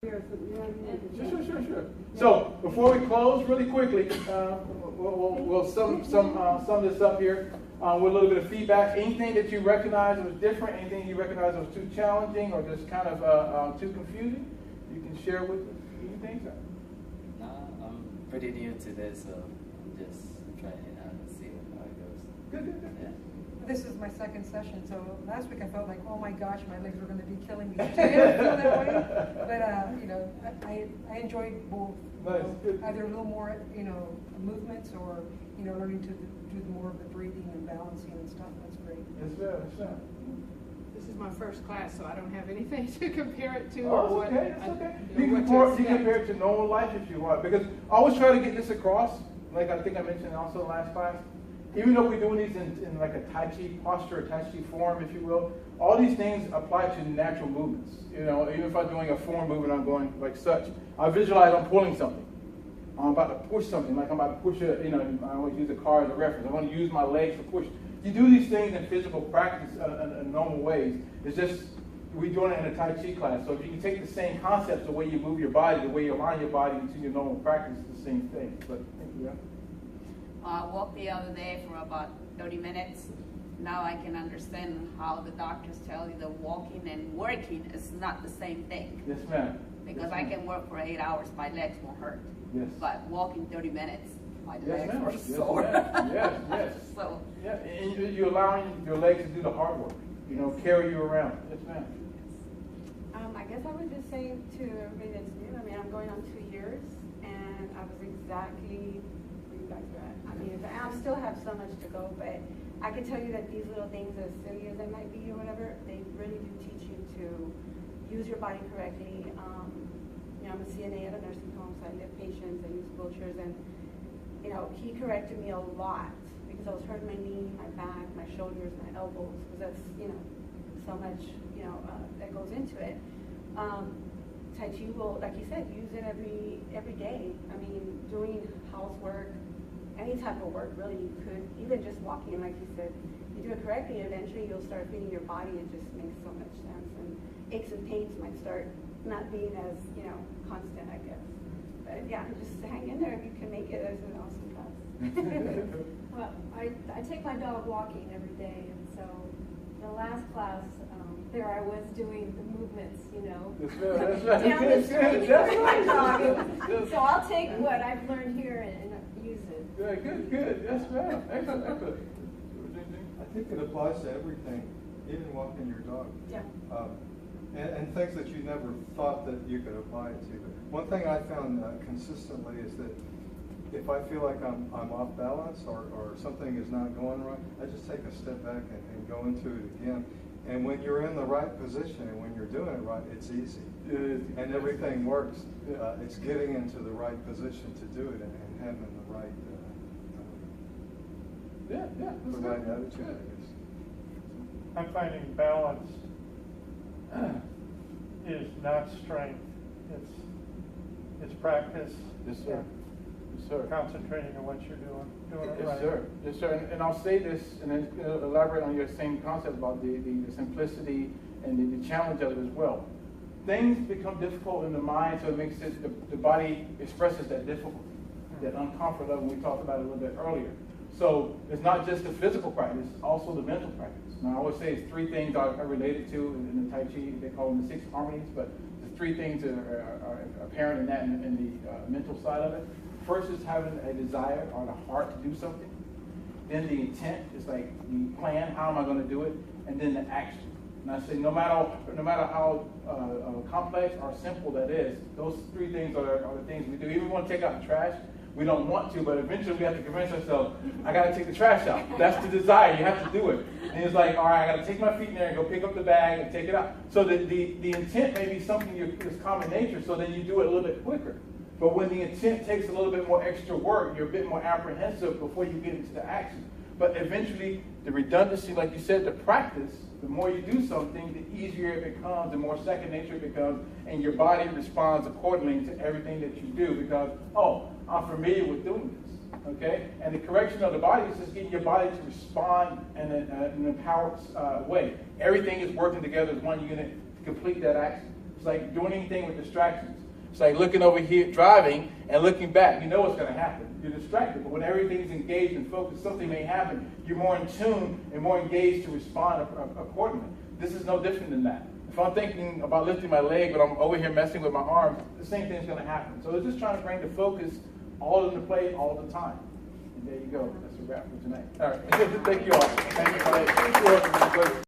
Sure. So before we close, really quickly, we'll sum this up here with a little bit of feedback. Anything that you recognize was different, anything you recognize was too challenging or just kind of too confusing, you can share with us. Anything? No, I'm pretty new to this, so I'm just trying it out and see how it goes. Good. Yeah. This is my second session, so last week I felt like, oh my gosh, my legs were going to be killing me. Did you ever feel that way? But, you know, I enjoyed both. Nice. Either a little more, you know, movements or, you know, learning to do more of the breathing and balancing and stuff. That's great. Yes, ma'am. This is my first class, so I don't have anything to compare it to. Oh, it's okay. You can compare it to normal life if you want, because I always try to get this across, like I think I mentioned also in last class. Even though we're doing these in like a Tai Chi posture, a Tai Chi form, if you will, all these things apply to natural movements. You know, even if I'm doing a form movement, I'm going like such. I visualize I'm pulling something. I'm about to push something, like I'm about to push a, you know, I always use a car as a reference. I want to use my legs to push. You do these things in physical practice in normal ways. It's just, we're doing it in a Tai Chi class. So if you can take the same concepts, the way you move your body, the way you align your body into your normal practice, it's the same thing. But thank you. I walked the other day for about 30 minutes. Now I can understand how the doctors tell you that walking and working is not the same thing. Yes, ma'am. Because I can work for 8 hours, my legs won't hurt. Yes. But walking 30 minutes, my legs ma'am. were sore. Yes. So. Yeah, and you're allowing your legs to do the hard work. You know, carry you around. Yes, ma'am. I guess I would just say to everybody that's new, I mean, I'm going on 2 years, and I was exactly where you guys are at. I mean, I still have so much to go, but I can tell you that these little things, as silly as they might be or whatever, they really do teach you to use your body correctly. You know, I'm a CNA at a nursing home, so I live patients, I use wheelchairs, and, you know, he corrected me a lot because I was hurting my knee, my back, my shoulders, my elbows, because that's, you know, so much, you know, that goes into it. Tai Chi will, like you said, use it every day. I mean, doing housework, any type of work, really, you could, even just walking, like you said, you do it correctly, eventually you'll start feeling your body. It just makes so much sense. And aches and pains might start not being as, you know, constant, I guess. But yeah, just hang in there if you can make it. As an awesome class. Well, I take my dog walking every day, and so the last class, there I was doing the movements, you know, down the street with my dog. So I'll take what I've learned here and use it. Yeah, good. Yes, ma'am. Excellent. I think it applies to everything, even walking your dog. Yeah. And things that you never thought that you could apply it to. But one thing I found consistently is that if I feel like I'm off balance or something is not going right, I just take a step back and go into it again. And when you're in the right position and when you're doing it right, it's easy. And everything works. It's getting into the right position to do it and having the right attitude, I guess. I'm finding balance is not strength. It's practice. Yes, sir. Yes, sir. Concentrating on what you're doing it Yes, right. sir. Yes, sir. And I'll say this, and then elaborate on your same concept about the simplicity and the challenge of it as well. Things become difficult in the mind, so it makes it the body expresses that difficulty, that uncomfort level we talked about a little bit earlier. So it's not just the physical practice, it's also the mental practice. And I always say it's 3 things are related to in the Tai Chi. They call them the 6 harmonies, but the 3 things that are apparent in that in the mental side of it. First is having a desire or the heart to do something. Then the intent is like the plan, how am I going to do it? And then the action. And I say no matter how complex or simple that is, those 3 things are the things we do. Even when we want to take out the trash, we don't want to, but eventually we have to convince ourselves, I got to take the trash out. That's the desire. You have to do it. And it's like, all right, I got to take my feet in there and go pick up the bag and take it out. So the intent may be something that's common nature, so then you do it a little bit quicker. But when the intent takes a little bit more extra work, you're a bit more apprehensive before you get into the action. But eventually, the redundancy, like you said, the practice, the more you do something, the easier it becomes, the more second nature it becomes, and your body responds accordingly to everything that you do because, oh, I'm familiar with doing this, okay? And the correction of the body is just getting your body to respond in an empowered way. Everything is working together as one unit to complete that action. It's like doing anything with distractions. It's like looking over here, driving, and looking back. You know what's going to happen. You're distracted. But when everything's engaged and focused, something may happen. You're more in tune and more engaged to respond accordingly. This is no different than that. If I'm thinking about lifting my leg, but I'm over here messing with my arm, the same thing's going to happen. So it's just trying to bring the focus all into play all the time. And there you go. That's a wrap for tonight. All right. Thank you all. Thank you.